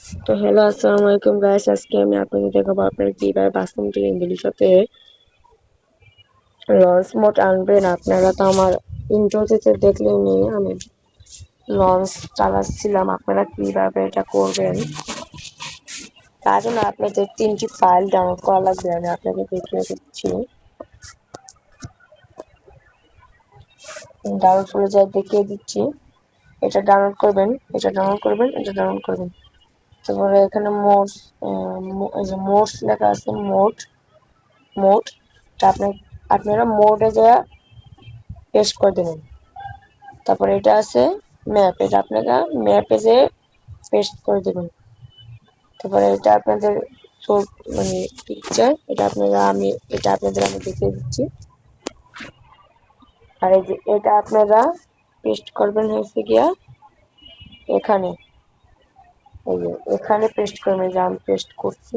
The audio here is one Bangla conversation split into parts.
তো হ্যালো, আসসালামু আলাইকুম গাইস। আজকে আমি আপনাদের দেখাবো আপনারা কিভাবে বাস্তব ইংলিশ সাথে লঞ্চ মোড আনবেন। আপনারা তো আমার ইন্ট্রোতে দেখলেনই আমি লঞ্চ চালাচ্ছিলাম। আপনারা কিভাবে এটা করবেন তার জন্য আপনাদের 3টি ফাইল ডাউনলোড করা লাগবে। আমি আপনাদের দেখিয়ে দিচ্ছি। ডাউনলোড করে যাই দেখিয়ে দিচ্ছি। এটা ডাউনলোড করবেন, এটা ডাউনলোড করবেন, এটা ডাউনলোড করবেন। তারপরে এখানে এই যে মোডস লেখা আছে, মোড আপনারা মোডে যা পেস্ট করে দেবেন। তারপরে এটা আছে ম্যাপ, এটা আপনারা ম্যাপে যে পেস্ট করে দেবেন। তারপরে এটা আপনাদের মানে পিকচার, এটা আপনাদের আমি দেখিয়ে দিচ্ছি। আর এই যে এটা আপনারা পেস্ট করবেন হচ্ছে গিয়া এখানে, এই যে এখানে পেস্ট করবেন, যে আমি পেস্ট করছি।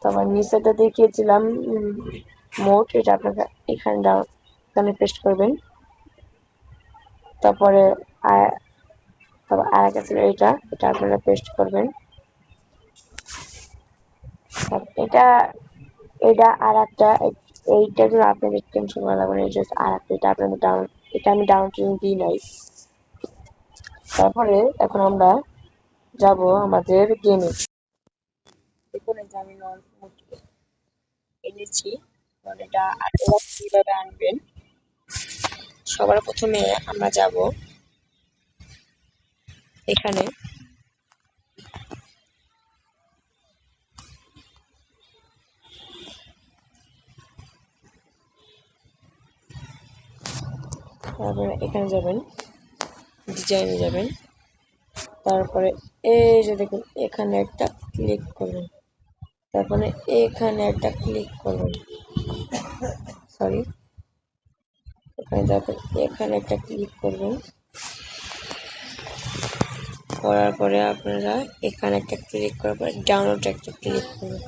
তারপর নিচেটা দেখিয়েছিলাম মোড, এটা আপনারা এখানে পেস্ট করবেন। তারপরে আরেকটা ছিল এটা আপনারা পেস্ট করবেন। এটা এটা আর একটা, এইটার জন্য আপনাদের টেনশন করা লাগবে না। এটা আর একটা, এটা আপনাদের এটা আমি ডাউনলোড দিই নাই। তারপরে এখন আমরা যাব আমাদের গেমে। দেখুন এই যে আমি লঞ্চ মোড এনেছি। এটা আপনারা কিভাবে আনবেন, সবার প্রথমে আমরা যাব এখানে, তারপরে এখানে যাবেন, ডিজাইনে যাবেন। তারপরে এই যে দেখুন এখানে একটা ক্লিক করবেন। তারপরে এখানে একটা ক্লিক করবেন, সরি, এখানে একটা ক্লিক করবেন। করার পরে আপনারা এখানে একটা ক্লিক করার পরে ডাউনলোড একটা ক্লিক করবেন।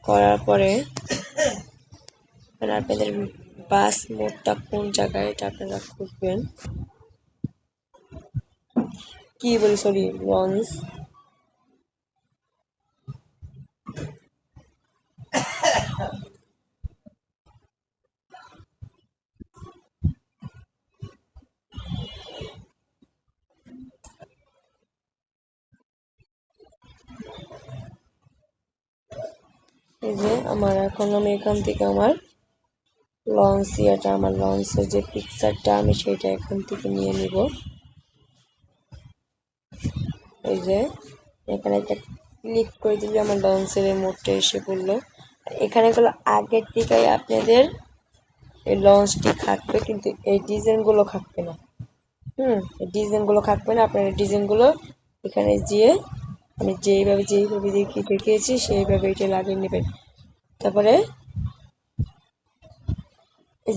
করার পরে আপনাদের বাস মোডটা কোন জায়গায় এটা আপনারা খুঁজবেন, কি বলি সরি লঞ্চ। এই যে আমি এখান থেকে আমার আমার লঞ্চের যে পিকচারটা আমি সেটা এখান থেকে নিয়ে নিব। এই যে এখানে একটা ক্লিক করে দিলে আমার লঞ্চের মোডটা এসে পড়লো। এখানে গুলো আগের দিকেই আপনাদের এই লঞ্চটি থাকবে, কিন্তু এই ডিজাইনগুলো থাকবে না। এই ডিজাইনগুলো থাকবে না। আপনার ডিজাইনগুলো এখানে গিয়ে আমি যেইভাবে দেখিয়েছি সেইভাবে এটা লাগিয়ে নেবেন। তারপরে এই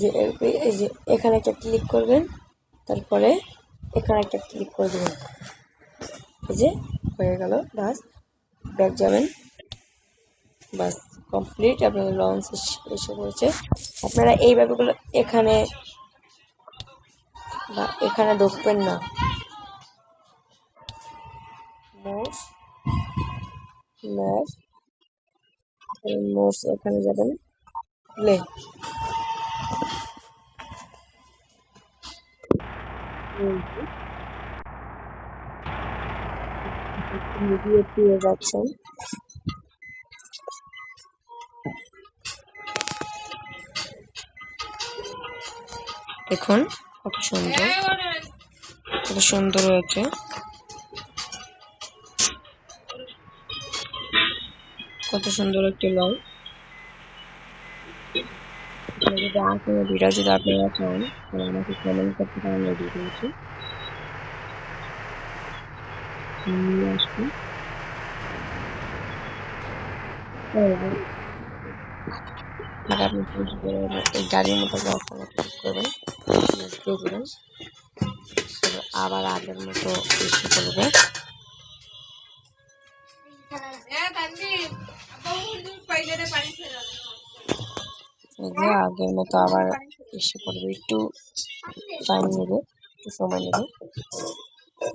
যে এখানে একটা ক্লিক করবেন, তারপরে এখানে একটা ক্লিক করে দেবেন। এই যে হয়ে গেল, বাস ব্যাক যাবেন, বাস কমপ্লিট। আপনাদের লঞ্চ এসে পড়েছে। আপনারা এইভাবে গুলো এখানে বা এখানে ঢুকবেন না। মোস এখানে যাবেন, প্লে পেয়ে যাচ্ছেন। দেখুন কত সুন্দর হয়েছে। কত সুন্দর একটি লঞ্চ। যদি আর কোনো ভিডিও যদি আপনারা চান তাহলে আমাকে কমেন্ট করতে পারেন, রেডি করেছি নিয়ে আসবেন। আপনি এই গাড়ির মতো করবেন, দিয়ে আবার আগের মতো এসে করবে। আগের মতো আবার এসে পড়বে, একটু টাইম নেবে, একটু সময় নেবে।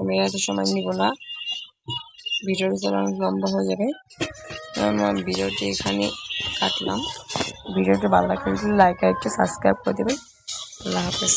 আমি এত সময় নিব না। ভিডিওটা যেন অনেক লম্বা হয়ে যাবে। আমি ভিডিওটি এখানে কাটলাম। ভিডিওটি ভালো লাগলে লাইক আর একটু সাবস্ক্রাইব করে দেবেন। আল্লাহ হাফেজ।